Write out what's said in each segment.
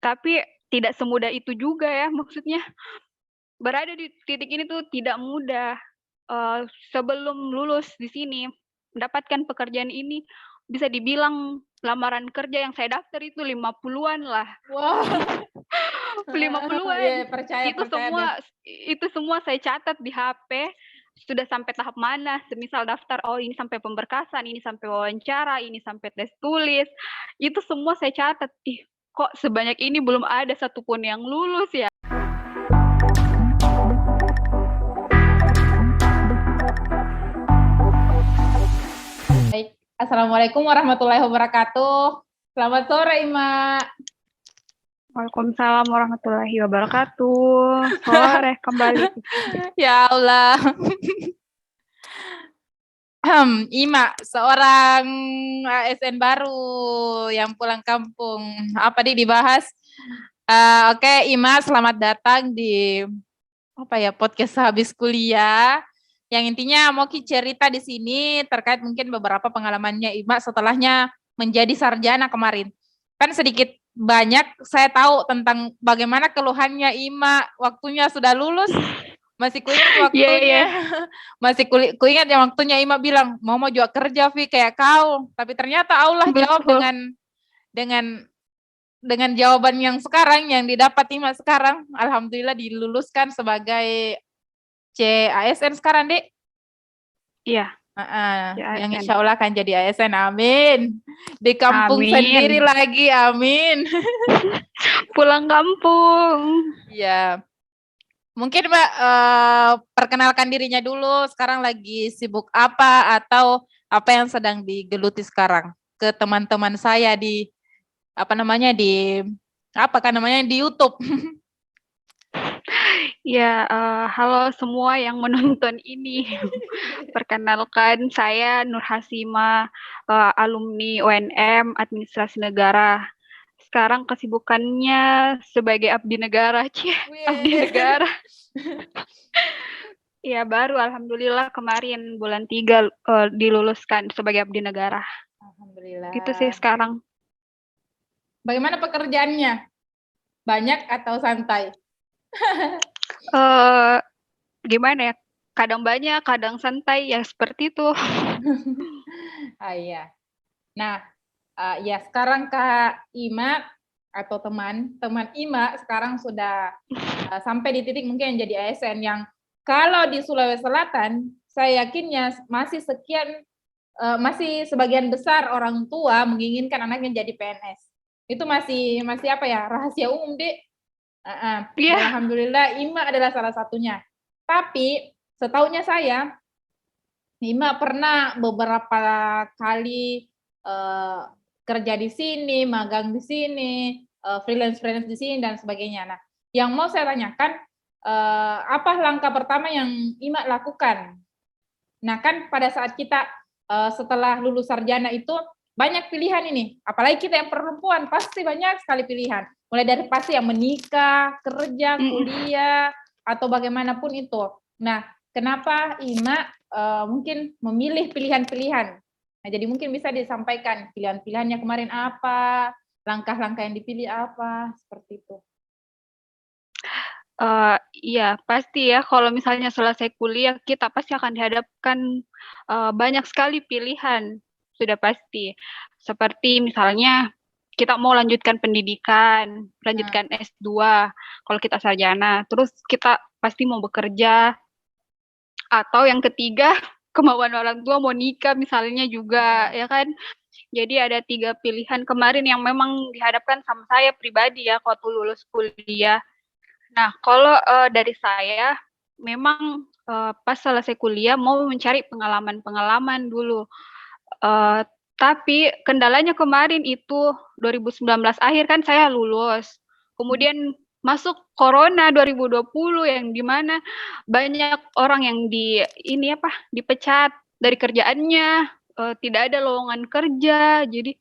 Tapi tidak semudah itu juga ya, maksudnya berada di titik ini tuh tidak mudah. Sebelum lulus di sini, mendapatkan pekerjaan ini, bisa dibilang lamaran kerja yang saya daftar itu 50-an lah. Wah, 50-an. iya percaya Itu percaya deh. semua saya catat di HP, sudah sampai tahap mana, semisal daftar, oh ini sampai pemberkasan, ini sampai wawancara, ini sampai tes tulis, itu semua saya catat. Ih, kok sebanyak ini belum ada satupun yang lulus ya? Baik, Assalamualaikum warahmatullahi wabarakatuh. Selamat sore, Ima. Waalaikumsalam warahmatullahi wabarakatuh. Sore kembali. Ya Allah. Ima, seorang ASN baru yang pulang kampung. Apa dibahas? Oke, Ima, selamat datang di podcast habis kuliah. Yang intinya mau cerita di sini terkait mungkin beberapa pengalamannya Ima setelahnya menjadi sarjana kemarin. Kan sedikit banyak saya tahu tentang bagaimana keluhannya Ima waktunya sudah lulus. Masih kuingat waktunya, masih kuingat yang waktunya Ima bilang mau juga kerja Vi kayak kau, tapi ternyata Allah jawab dengan jawaban yang sekarang yang didapat Ima sekarang, alhamdulillah diluluskan sebagai CASN sekarang, Dek. Iya. Yang insya Allah akan jadi ASN, amin. Di kampung sendiri lagi, amin. Pulang kampung. Iya. Mungkin Mbak perkenalkan dirinya dulu, sekarang lagi sibuk apa atau apa yang sedang digeluti sekarang ke teman-teman saya di di YouTube. Ya, halo semua yang menonton ini. Perkenalkan saya Nur Hasima, alumni UNM Administrasi Negara. Sekarang kesibukannya sebagai abdi negara, abdi negara. Ya, baru alhamdulillah kemarin bulan 3 diluluskan sebagai abdi negara. Alhamdulillah. Gitu sih sekarang. Bagaimana pekerjaannya? Banyak atau santai? Gimana ya? Kadang banyak, kadang santai, ya seperti itu. Iya. Nah, ya sekarang Kak Ima atau teman Ima sekarang sudah sampai di titik mungkin jadi ASN yang kalau di Sulawesi Selatan saya yakinnya masih sebagian besar orang tua menginginkan anaknya jadi PNS. Itu masih rahasia umum, Dek. Alhamdulillah Ima adalah salah satunya. Tapi setahunya saya, Ima pernah beberapa kali kerja di sini, magang di sini, freelance di sini dan sebagainya. Nah, yang mau saya tanyakan, apa langkah pertama yang Ima lakukan? Nah, kan pada saat kita setelah lulus sarjana itu banyak pilihan ini, apalagi kita yang perempuan pasti banyak sekali pilihan. Mulai dari pasti yang menikah, kerja, kuliah, atau bagaimanapun itu. Nah, kenapa Ima mungkin memilih pilihan-pilihan? Nah, jadi mungkin bisa disampaikan pilihan-pilihannya kemarin apa, langkah-langkah yang dipilih apa, seperti itu. Iya, pasti ya kalau misalnya selesai kuliah kita pasti akan dihadapkan banyak sekali pilihan, sudah pasti. Seperti misalnya kita mau lanjutkan pendidikan, lanjutkan S2 kalau kita sarjana, terus kita pasti mau bekerja, atau yang ketiga kemauan orang tua mau nikah misalnya juga, ya kan. Jadi ada 3 pilihan kemarin yang memang dihadapkan sama saya pribadi ya waktu lulus kuliah. Nah, kalau dari saya memang pas selesai kuliah mau mencari pengalaman-pengalaman dulu. Tapi kendalanya kemarin itu 2019 akhir kan saya lulus. Kemudian masuk corona 2020 yang dimana banyak orang yang dipecat dari kerjaannya, tidak ada lowongan kerja. Jadi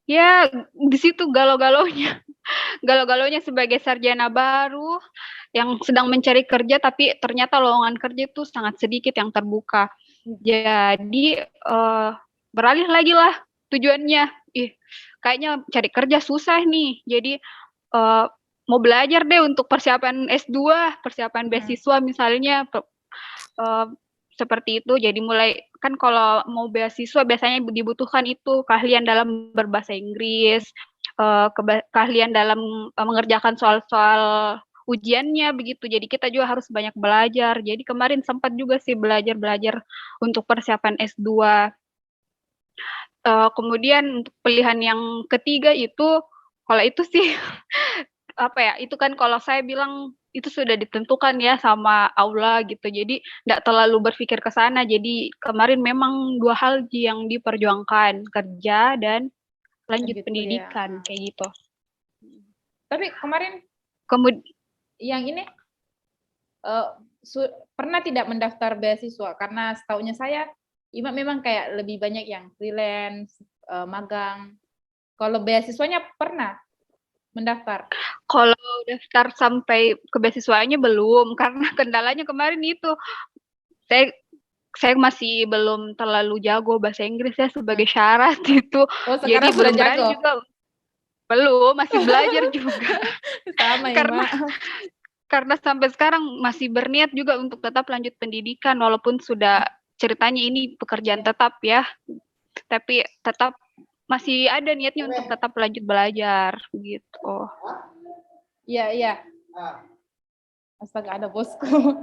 ya di situ galau-galaunya sebagai sarjana baru yang sedang mencari kerja tapi ternyata lowongan kerja itu sangat sedikit yang terbuka. Jadi beralih lagi lah tujuannya. Kayaknya cari kerja susah nih. Jadi uh, mau belajar deh untuk persiapan S2, persiapan beasiswa misalnya, seperti itu. Jadi mulai, kan kalau mau beasiswa biasanya dibutuhkan itu keahlian dalam berbahasa Inggris, keahlian dalam mengerjakan soal-soal ujiannya begitu. Jadi kita juga harus banyak belajar. Jadi kemarin sempat juga sih belajar untuk persiapan S2. Kemudian untuk pilihan yang ketiga itu, kalau itu sih apa ya, itu kan kalau saya bilang itu sudah ditentukan ya sama Allah gitu. Jadi nggak terlalu berpikir ke sana. Jadi kemarin memang 2 hal yang diperjuangkan, kerja dan lanjut Lanjut kuliah. pendidikan kayak gitu. Tapi kemarin yang ini pernah tidak mendaftar beasiswa? Karena setaunya saya, Ima memang kayak lebih banyak yang freelance, magang. Kalau beasiswanya pernah mendaftar? Kalau daftar sampai ke beasiswanya belum, karena kendalanya kemarin itu, saya masih belum terlalu jago bahasa Inggris ya sebagai syarat itu. Oh, Jadi sekarang belum sudah berani jago? juga. Belum, masih belajar juga. Sama ya, Mak. Karena sampai sekarang masih berniat juga untuk tetap lanjut pendidikan, walaupun sudah ceritanya ini pekerjaan tetap ya, tapi tetap masih ada niatnya untuk tetap lanjut belajar gitu. Iya, iya. Astaga, ada bosku.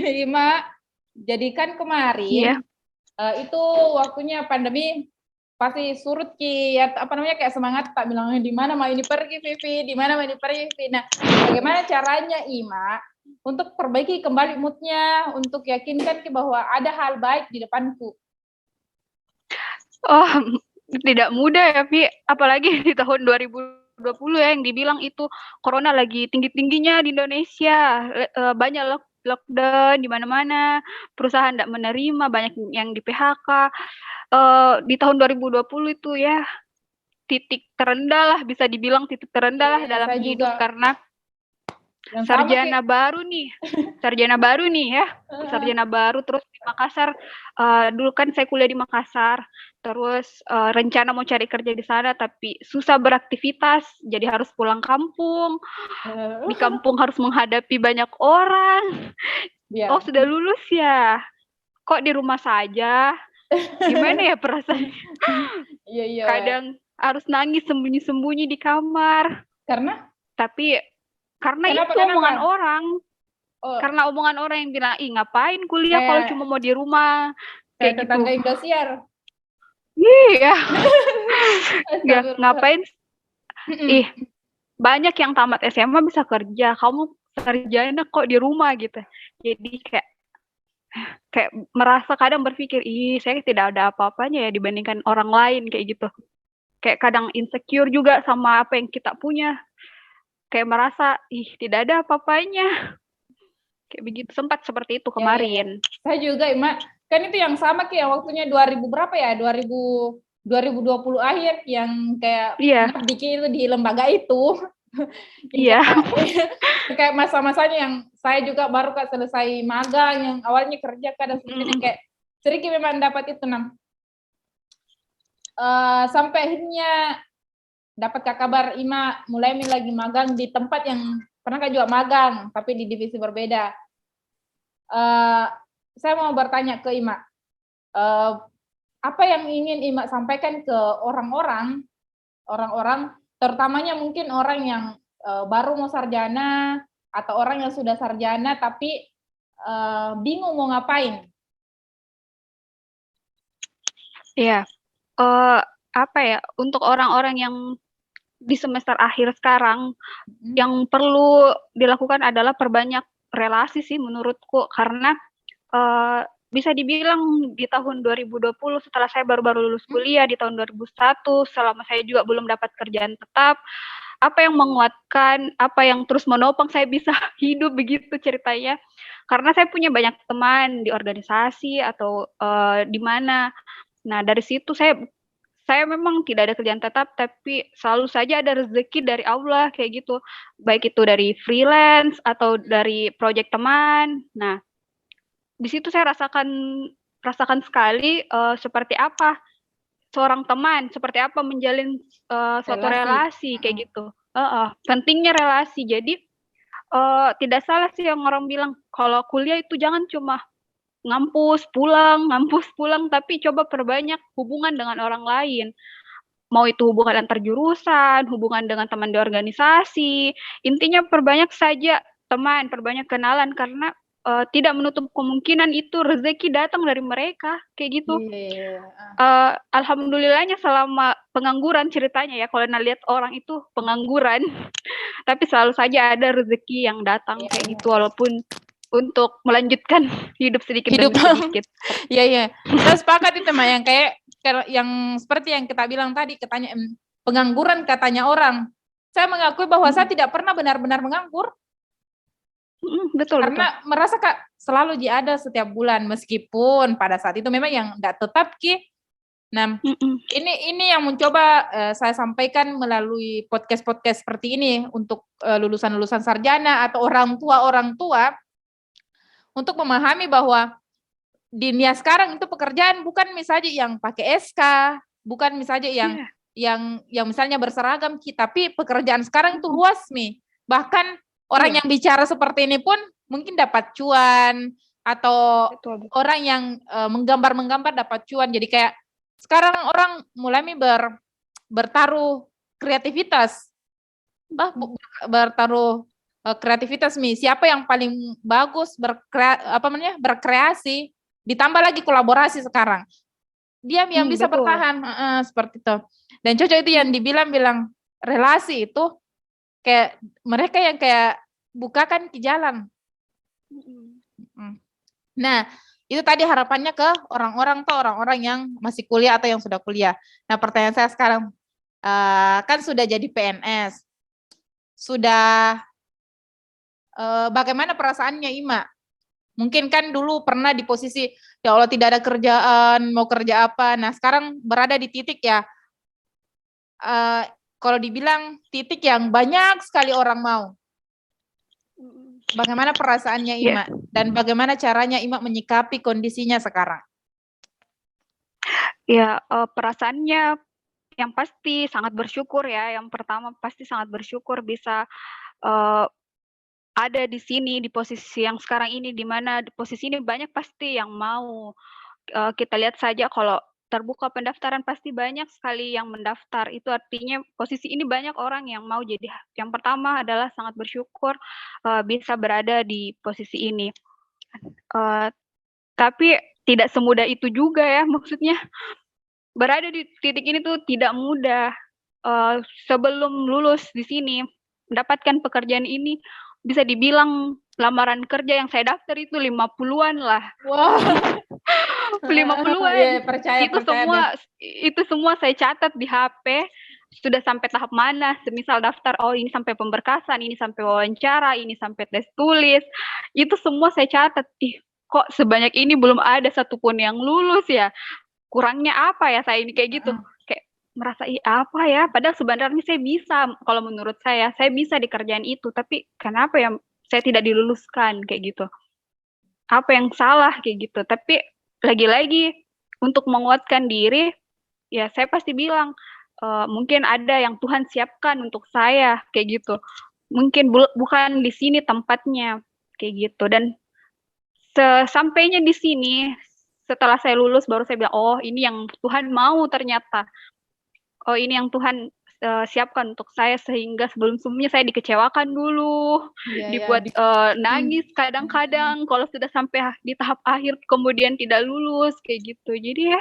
Ima, jadi kan kemarin itu waktunya pandemi, pasti surut ki, ya, apa namanya, kayak semangat tak bilang di mana mau ini pergi Vivi, di mana mau ini pergi Vivi. Nah, bagaimana caranya Ima untuk perbaiki kembali moodnya, untuk yakinkan ki bahwa ada hal baik di depanku? Oh, tidak mudah ya, Pi. Apalagi di tahun 2020 ya, yang dibilang itu corona lagi tinggi-tingginya di Indonesia. Banyak lockdown di mana-mana, perusahaan tidak menerima, banyak yang di PHK. Di tahun 2020 itu ya, titik terendah lah, bisa dibilang titik terendah lah dalam hidup, karena sarjana baru nih ya, sarjana baru, terus di Makassar. Dulu kan saya kuliah di Makassar, terus rencana mau cari kerja di sana, tapi susah beraktivitas, jadi harus pulang kampung. Di kampung harus menghadapi banyak orang. Oh, sudah lulus ya? Kok di rumah saja? Gimana ya perasaannya? Kadang harus nangis sembunyi-sembunyi di kamar. Tapi karena itu omongan orang. Karena omongan orang yang bilang, ih ngapain kuliah kalau cuma mau di rumah. Kayak gitu. Tetangga Indosiar. Iya. Ya, ngapain? Banyak yang tamat SMA bisa kerja. Kamu kerjanya kok di rumah gitu. Jadi kayak merasa kadang berpikir, saya tidak ada apa-apanya ya dibandingkan orang lain kayak gitu. Kayak kadang insecure juga sama apa yang kita punya. Kayak merasa, tidak ada apa-apanya. Kayak begitu, sempat seperti itu kemarin. Ya. Saya juga, Mak. Kan itu yang sama kayak waktunya 2000 berapa ya? 2020 akhir yang kayak bikin itu di lembaga itu. Iya. Kayak masa-masanya yang saya juga baru selesai magang, yang awalnya kerja kadang sebenarnya kayak sedikit memang dapat itu sampai akhirnya dapat kabar Ima mulai lagi magang di tempat yang pernah juga magang tapi di divisi berbeda. Saya mau bertanya ke Ima, apa yang ingin Ima sampaikan ke orang-orang terutamanya mungkin orang yang baru mau sarjana atau orang yang sudah sarjana tapi bingung mau ngapain? Iya, apa ya, untuk orang-orang yang di semester akhir sekarang, yang perlu dilakukan adalah perbanyak relasi sih menurutku, karena bisa dibilang di tahun 2020 setelah saya baru-baru lulus kuliah, di tahun 2001 selama saya juga belum dapat kerjaan tetap, apa yang menguatkan, apa yang terus menopang saya bisa hidup begitu ceritanya, karena saya punya banyak teman di organisasi atau di mana. Nah, dari situ saya memang tidak ada kerjaan tetap, tapi selalu saja ada rezeki dari Allah kayak gitu. Baik itu dari freelance atau dari proyek teman. Nah, di situ saya rasakan sekali seperti apa seorang teman, seperti apa menjalin suatu relasi kayak gitu. Pentingnya relasi. Jadi tidak salah sih yang orang bilang kalau kuliah itu jangan cuma ngampus pulang, tapi coba perbanyak hubungan dengan orang lain. Mau itu hubungan antar jurusan, hubungan dengan teman di organisasi, intinya perbanyak saja teman, perbanyak kenalan karena tidak menutup kemungkinan itu rezeki datang dari mereka, kayak gitu. Alhamdulillahnya selama pengangguran ceritanya ya, kalau lihat orang itu pengangguran, tapi selalu saja ada rezeki yang datang kayak gitu, walaupun untuk melanjutkan hidup sedikit demi sedikit. Iya. Saya sepakat itu mah yang kayak yang seperti yang kita bilang tadi, katanya pengangguran katanya orang. Saya mengakui bahwa saya tidak pernah benar-benar menganggur. Betul. Karena merasa Kak selalu ada setiap bulan, meskipun pada saat itu memang yang tidak tetap Ki. Nah, ini yang mencoba saya sampaikan melalui podcast seperti ini untuk lulusan-lulusan sarjana atau orang tua untuk memahami bahwa di dunia sekarang itu pekerjaan bukan misalnya yang pakai SK, bukan misalnya yang misalnya berseragam, tapi pekerjaan sekarang itu luas nih. Bahkan orang yang bicara seperti ini pun mungkin dapat cuan, atau orang yang menggambar dapat cuan. Jadi kayak sekarang orang mulai bertaruh kreativitas. Kreativitas nih, siapa yang paling bagus berkreasi, ditambah lagi kolaborasi sekarang. Dia yang bisa bertahan, seperti itu. Dan cocok itu yang bilang relasi itu kayak mereka yang kayak bukakan ke jalan. Nah, itu tadi harapannya ke orang-orang yang masih kuliah atau yang sudah kuliah. Nah, pertanyaan saya sekarang, kan sudah jadi PNS, sudah bagaimana perasaannya Ima? Mungkin kan dulu pernah di posisi, ya Allah tidak ada kerjaan, mau kerja apa. Nah sekarang berada di titik ya, kalau dibilang titik yang banyak sekali orang mau. Bagaimana perasaannya Ima? Dan bagaimana caranya Ima menyikapi kondisinya sekarang? Ya, perasaannya yang pasti sangat bersyukur ya. Yang pertama pasti sangat bersyukur bisa ada di sini, di posisi yang sekarang ini, di mana di posisi ini banyak pasti yang mau. Kita lihat saja kalau terbuka pendaftaran pasti banyak sekali yang mendaftar. Itu artinya posisi ini banyak orang yang mau. Jadi yang pertama adalah sangat bersyukur bisa berada di posisi ini. Tapi tidak semudah itu juga ya, maksudnya berada di titik ini tuh tidak mudah. Sebelum lulus di sini, mendapatkan pekerjaan ini, bisa dibilang lamaran kerja yang saya daftar itu 50-an lah. Wow. 50-an. Yeah, percaya, itu semua saya catat di HP, sudah sampai tahap mana, semisal daftar, oh ini sampai pemberkasan, ini sampai wawancara, ini sampai tes tulis, itu semua saya catat. Kok sebanyak ini belum ada satupun yang lulus ya? Kurangnya apa ya saya ini kayak gitu. Kayak merasa apa ya, padahal sebenarnya saya bisa, kalau menurut saya bisa di kerjaan itu, tapi kenapa ya saya tidak diluluskan kayak gitu, apa yang salah kayak gitu. Tapi lagi-lagi untuk menguatkan diri ya saya pasti bilang mungkin ada yang Tuhan siapkan untuk saya kayak gitu, mungkin bukan di sini tempatnya kayak gitu. Dan sesampainya di sini, setelah saya lulus baru saya bilang, oh ini yang Tuhan mau ternyata. Oh ini yang Tuhan siapkan untuk saya, sehingga sebelum-sebelumnya saya dikecewakan dulu, dibuat nangis kadang-kadang kalau sudah sampai di tahap akhir kemudian tidak lulus kayak gitu. Jadi ya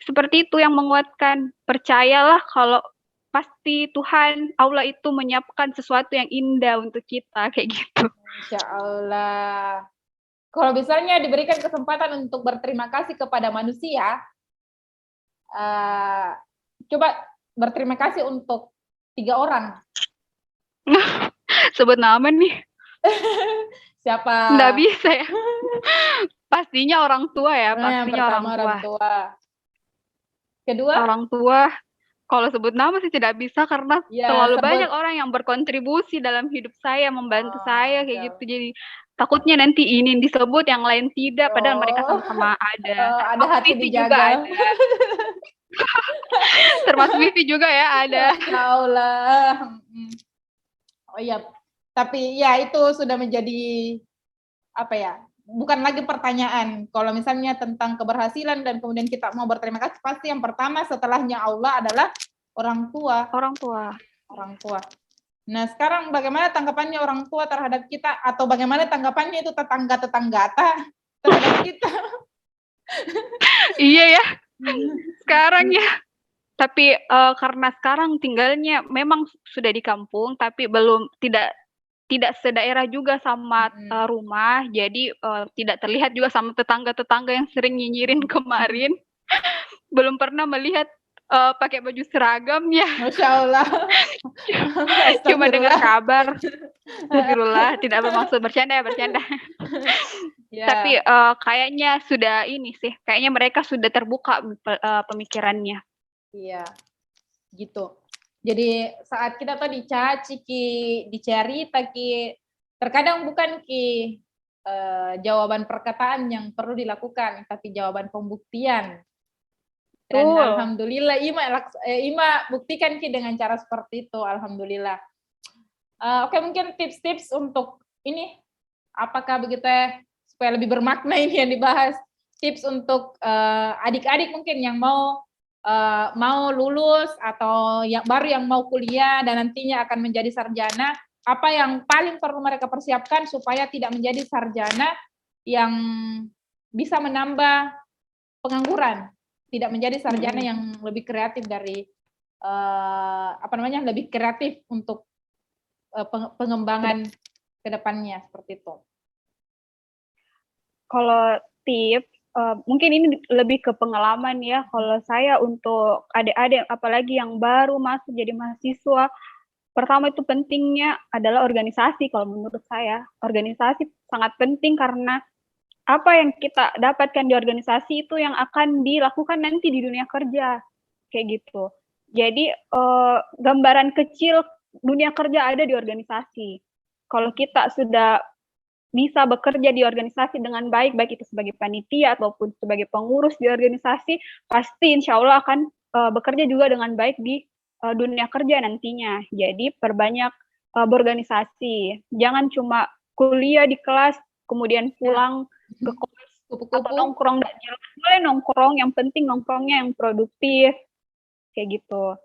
seperti itu yang menguatkan. Percayalah kalau pasti Tuhan Allah itu menyiapkan sesuatu yang indah untuk kita kayak gitu. Insya Allah. Kalau misalnya diberikan kesempatan untuk berterima kasih kepada manusia, coba berterima kasih untuk 3 orang. Sebut nama nih. Siapa? Nggak bisa ya. Pastinya orang tua ya. Pastinya orang tua. Kedua? Orang tua. Kalau sebut nama sih tidak bisa karena terlalu banyak orang yang berkontribusi dalam hidup saya, membantu saya kayak gitu. Jadi takutnya nanti ini disebut yang lain tidak, padahal mereka sama-sama ada. Ada hati dijaga. Juga ada. Termasuk Vivi juga ya ada. Masya Allah. Oh iya, tapi ya itu sudah menjadi apa ya? Bukan lagi pertanyaan. Kalau misalnya tentang keberhasilan dan kemudian kita mau berterima kasih, pasti yang pertama setelahnya Allah adalah orang tua. Orang tua. Orang tua. Nah, sekarang bagaimana tanggapannya orang tua terhadap kita, atau bagaimana tanggapannya itu tetangga-tetangga terhadap kita? Iya ya, sekarang ya. Tapi karena sekarang tinggalnya memang sudah di kampung, tapi belum tidak sedaerah juga sama rumah, jadi tidak terlihat juga sama tetangga-tetangga yang sering nyinyirin kemarin. Belum pernah melihat pakai baju seragam ya. Masya Allah. Cuma dengar kabar. Astagfirullah, tidak bermaksud bercanda. Ya. Tapi kayaknya sudah ini sih, kayaknya mereka sudah terbuka pemikirannya. Iya, gitu. Jadi saat kita tuh dicaci ki, dicerita ki, terkadang bukan ki jawaban perkataan yang perlu dilakukan, tapi jawaban pembuktian. Dan alhamdulillah Ima buktikan ki dengan cara seperti itu, alhamdulillah. Oke, mungkin tips-tips untuk ini, apakah begitu ya, supaya lebih bermakna ini yang dibahas. Tips untuk adik-adik mungkin yang mau lulus atau baru yang mau kuliah dan nantinya akan menjadi sarjana, apa yang paling perlu mereka persiapkan supaya tidak menjadi sarjana yang bisa menambah pengangguran, tidak menjadi sarjana yang lebih kreatif dari lebih kreatif untuk pengembangan ke depannya, seperti itu. Kalau tips, mungkin ini lebih ke pengalaman ya. Kalau saya untuk adik-adik, apalagi yang baru masuk jadi mahasiswa, pertama itu pentingnya adalah organisasi. Kalau menurut saya, organisasi sangat penting karena apa yang kita dapatkan di organisasi itu yang akan dilakukan nanti di dunia kerja, kayak gitu. Jadi gambaran kecil dunia kerja ada di organisasi. Kalau kita sudah bisa bekerja di organisasi dengan baik, baik itu sebagai panitia ataupun sebagai pengurus di organisasi, pasti insya Allah akan bekerja juga dengan baik di dunia kerja nantinya. Jadi perbanyak berorganisasi. Jangan cuma kuliah di kelas, kemudian pulang ke kos atau nongkrong, nggak jelas. Boleh nongkrong, yang penting nongkrongnya yang produktif, kayak gitu.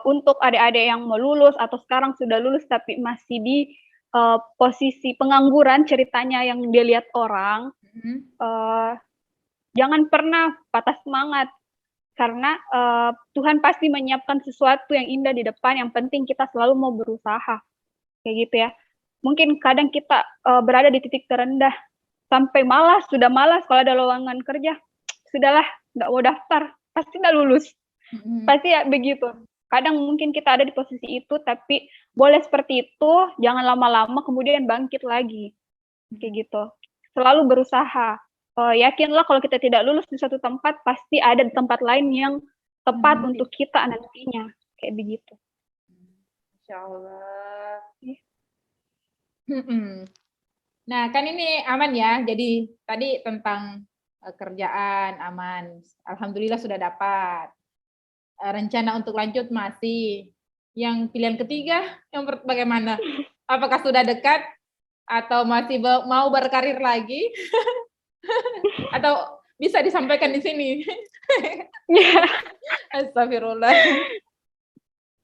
Untuk adik-adik yang mau lulus atau sekarang sudah lulus tapi masih di posisi pengangguran ceritanya yang dilihat orang, jangan pernah patah semangat karena Tuhan pasti menyiapkan sesuatu yang indah di depan. Yang penting kita selalu mau berusaha, kayak gitu ya. Mungkin kadang kita berada di titik terendah sampai sudah malas kalau ada lowongan kerja, sudahlah nggak mau daftar, pasti nggak lulus, pasti ya begitu. Kadang mungkin kita ada di posisi itu, tapi boleh seperti itu, jangan lama-lama kemudian bangkit lagi, kayak gitu. Selalu berusaha. Yakinlah kalau kita tidak lulus di suatu tempat, pasti ada di tempat lain yang tepat untuk kita nantinya, kayak begitu. Insya Allah. Nah, kan ini aman ya. Jadi tadi tentang kerjaan aman. Alhamdulillah sudah dapat. Rencana untuk lanjut masih. Yang pilihan ketiga, yang bagaimana? Apakah sudah dekat atau masih mau berkarir lagi? Atau bisa disampaikan di sini? Astagfirullah.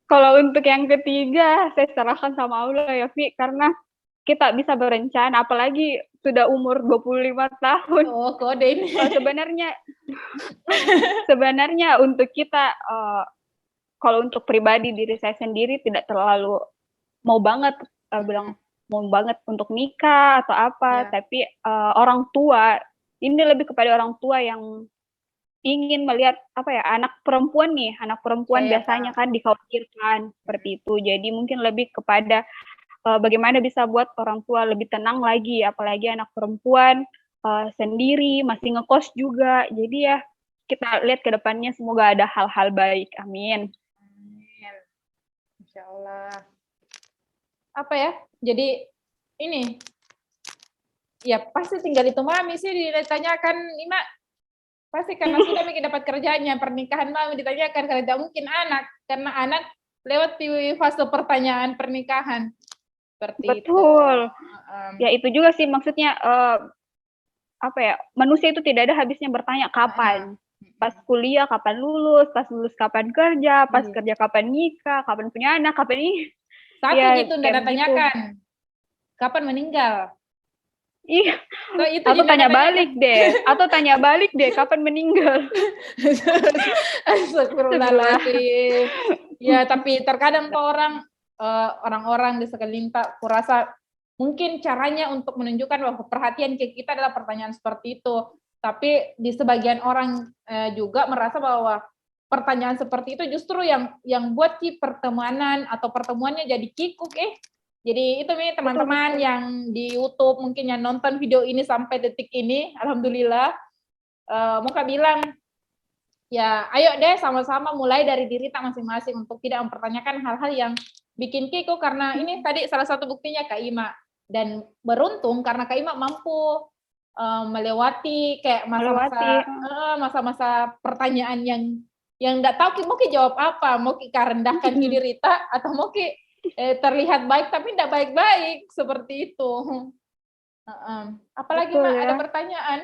Kalau untuk yang ketiga, saya serahkan sama Allah ya, Vi, karena kita bisa berencana, apalagi sudah umur 25 tahun. Oh, kode ini. Sebenarnya untuk kita, kalau untuk pribadi diri saya sendiri tidak terlalu mau banget untuk nikah atau apa, tapi orang tua, ini lebih kepada orang tua yang ingin melihat anak perempuan biasanya kan dikhawatirkan seperti itu. Jadi mungkin lebih kepada bagaimana bisa buat orang tua lebih tenang lagi, apalagi anak perempuan sendiri, masih ngekos juga. Jadi ya kita lihat ke depannya semoga ada hal-hal baik. Amin. Insya Allah. Apa ya? Jadi ini ya pasti tinggal itu mami sih ditanyakan Ima. Pasti karena sudah bikin dapat kerjanya, pernikahan mah ditanyakan karena tidak mungkin anak, karena anak lewat di fase pertanyaan pernikahan. Seperti itu. Betul. Ya itu juga sih maksudnya apa ya, manusia itu tidak ada habisnya bertanya kapan. Pas kuliah kapan lulus, pas lulus kapan kerja, pas kerja kapan nikah, kapan punya anak, kapan ini. Satu Ya, gitu kayak ndak tanyakan. Kapan meninggal? Iya. So, itu Atau tanya balik deh, kapan meninggal? Astagfirullahaladzim. Ya, tapi terkadang tuh orang-orang di sekeliling tak kurasa mungkin caranya untuk menunjukkan bahwa perhatian ke kita adalah pertanyaan seperti itu. Tapi di sebagian orang juga merasa bahwa pertanyaan seperti itu justru yang buat pertemanan atau pertemuannya jadi kikuk Jadi itu nih teman-teman yang di YouTube mungkin yang nonton video ini sampai detik ini, alhamdulillah. Muka bilang, ya ayo deh sama-sama mulai dari diri tak masing-masing untuk tidak mempertanyakan hal-hal yang bikin kikuk, karena ini tadi salah satu buktinya Kak Ima. Dan beruntung karena Kak Ima mampu melewati kayak masa-masa pertanyaan yang nggak tahu mau jawab apa, mau rendahkan diri Rita atau mau terlihat baik tapi tidak baik-baik seperti itu. Apalagi Mak, ada pertanyaan?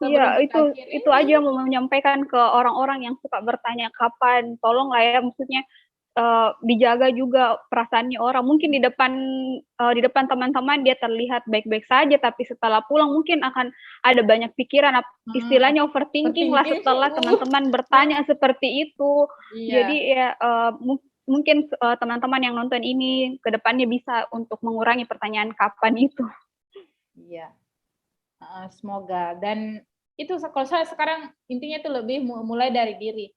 Iya, itu aja mau menyampaikan ke orang-orang yang suka bertanya kapan, tolonglah ya, maksudnya dijaga juga perasaannya orang. Mungkin di depan teman-teman dia terlihat baik-baik saja, tapi setelah pulang mungkin akan ada banyak pikiran, istilahnya overthinking lah setelah teman-teman bertanya seperti itu. Jadi ya mungkin teman-teman yang nonton ini ke depannya bisa untuk mengurangi pertanyaan kapan itu. Iya, semoga. Dan itu kalau saya sekarang intinya itu lebih mulai dari diri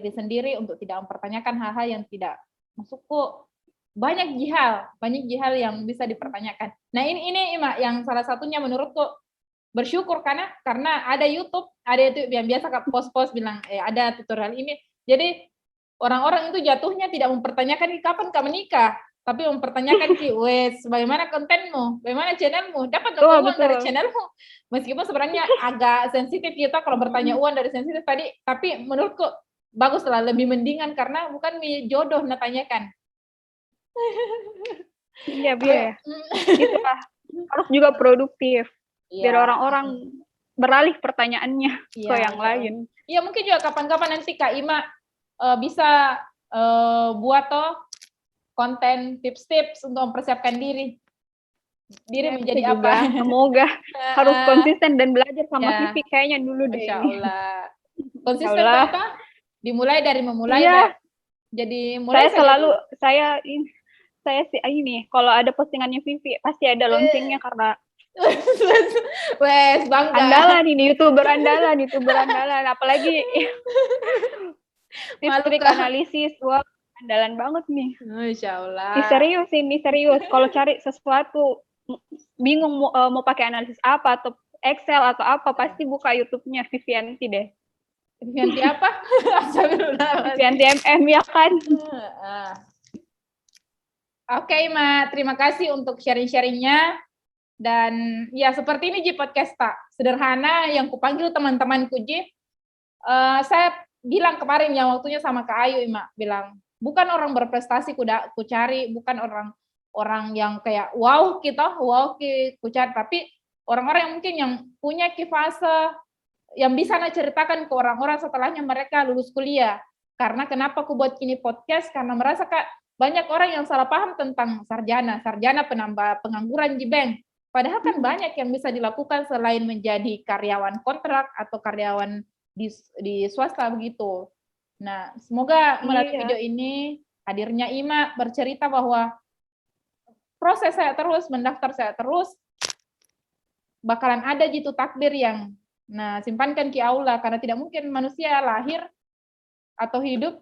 sendiri untuk tidak mempertanyakan hal-hal yang tidak masukku. Banyak jihal yang bisa dipertanyakan. Nah ini Ima, yang salah satunya menurutku bersyukur karena ada YouTube yang biasa post-post bilang ada tutorial ini. Jadi orang-orang itu jatuhnya tidak mempertanyakan kapan kamu menikah, tapi mempertanyakan bagaimana kontenmu, bagaimana channelmu, dapat uang dari channelmu. Meskipun sebenarnya agak sensitif kita kalau bertanya uang dari sensitif tadi, tapi menurutku bagus lah, lebih mendingan karena bukan jodoh tanyakan. Iya, biar itulah harus juga produktif biar orang-orang beralih pertanyaannya ke yang lain. Iya, mungkin juga kapan-kapan nanti Kak Ima bisa buat konten tips-tips untuk mempersiapkan diri menjadi juga, apa? Semoga harus konsisten dan belajar sama Vivi kayaknya dulu deh. Insya Allah. Konsisten apa? Dimulai dari memulai. Jadi mulai saya sih ini kalau ada postingannya Vivi pasti ada loncengnya karena bangga. Andalan ini YouTuber andalan apalagi trik analisis andalan banget nih. Insya Allah. Ini serius. Kalau cari sesuatu bingung mau pakai analisis apa atau Excel atau apa, pasti buka YouTube-nya Vivianti deh. Vivianti apa? Vivianti MM ya kan. Oke, Ma, terima kasih untuk sharing-sharingnya. Dan ya seperti ini Ji podcast tak sederhana yang kupanggil teman-temanku Ji. Saya bilang kemarin yang waktunya sama Kak Ayu, Ima bilang bukan orang berprestasi ku cari, bukan orang yang kayak wow ku cari, tapi orang-orang yang mungkin yang punya fase yang bisa ceritakan ke orang-orang setelahnya mereka lulus kuliah. Karena kenapa aku buat ini podcast? Karena merasa Kak banyak orang yang salah paham tentang sarjana penambah pengangguran di bank. Padahal kan banyak yang bisa dilakukan selain menjadi karyawan kontrak atau karyawan di swasta begitu. Nah, semoga melalui video ini hadirnya Ima bercerita bahwa proses saya terus, mendaftar saya terus, bakalan ada jitu takdir yang simpankan ki Allah, karena tidak mungkin manusia lahir atau hidup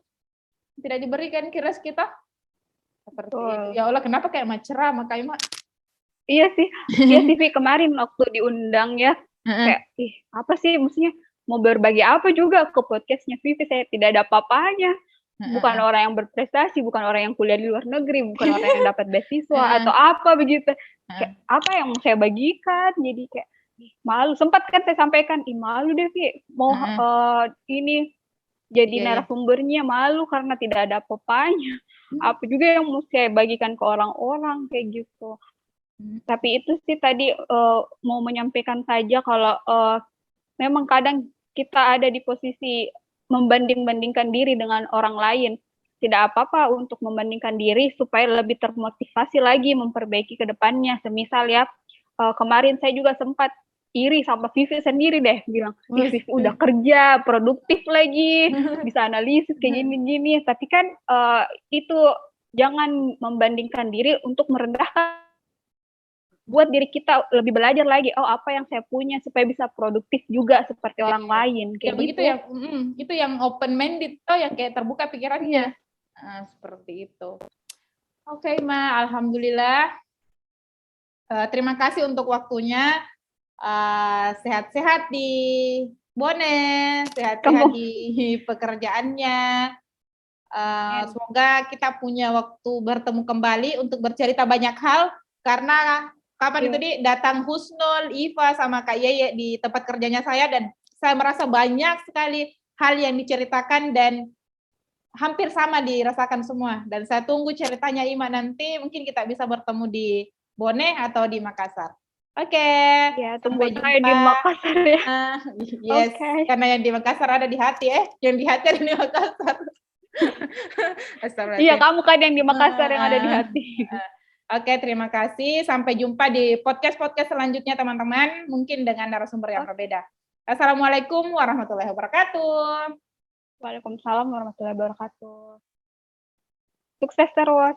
tidak diberikan rezeki kita. Seperti itu. Ya Allah, kenapa kayak cerah maka Ima? Iya sih, Vivi kemarin waktu diundang ya, kayak apa sih maksudnya mau berbagi apa juga ke podcastnya Vivi, saya tidak ada apa-apanya. Bukan orang yang berprestasi, bukan orang yang kuliah di luar negeri, bukan orang yang dapat beasiswa atau apa begitu. Kayak apa yang mau saya bagikan, jadi kayak Malu, sempat kan saya sampaikan, ih malu deh Vi, mau ini jadi Iya, iya. narasumbernya malu karena tidak ada apa-apanya. Apa juga yang mau saya bagikan ke orang-orang kayak gitu. Tapi itu sih tadi mau menyampaikan saja kalau memang kadang kita ada di posisi membanding-bandingkan diri dengan orang lain. Tidak apa-apa untuk membandingkan diri supaya lebih termotivasi lagi memperbaiki ke depannya. Semisal ya, kemarin saya juga sempat iri sama Vivi sendiri deh, bilang, ih Vivi udah kerja, produktif lagi, bisa analisis kayak gini-gini. Tapi kan itu jangan membandingkan diri untuk merendahkan, buat diri kita lebih belajar lagi, oh apa yang saya punya supaya bisa produktif juga seperti orang lain Ya kayak begitu gitu. ya, itu yang open minded tuh, yang kayak terbuka pikirannya. Seperti itu. Oke, Ma, alhamdulillah. Terima kasih untuk waktunya. Sehat-sehat di Bone, sehat-sehat di pekerjaannya. Semoga kita punya waktu bertemu kembali untuk bercerita banyak hal, karena kapan itu datang Husnul, Iva, sama Kak Yeye di tempat kerjanya saya, dan saya merasa banyak sekali hal yang diceritakan dan hampir sama dirasakan semua. Dan saya tunggu ceritanya Ima nanti, mungkin kita bisa bertemu di Bone atau di Makassar. Oke, Ya, tunggu sampai saya jumpa. di Makassar ya. Yes, karena yang di Makassar ada di hati, yang di hati ada di Makassar. Iya, kamu kan yang di Makassar yang ada di hati. Oke, terima kasih. Sampai jumpa di podcast-podcast selanjutnya, teman-teman. Mungkin dengan narasumber yang berbeda. Assalamualaikum warahmatullahi wabarakatuh. Waalaikumsalam warahmatullahi wabarakatuh. Sukses terus.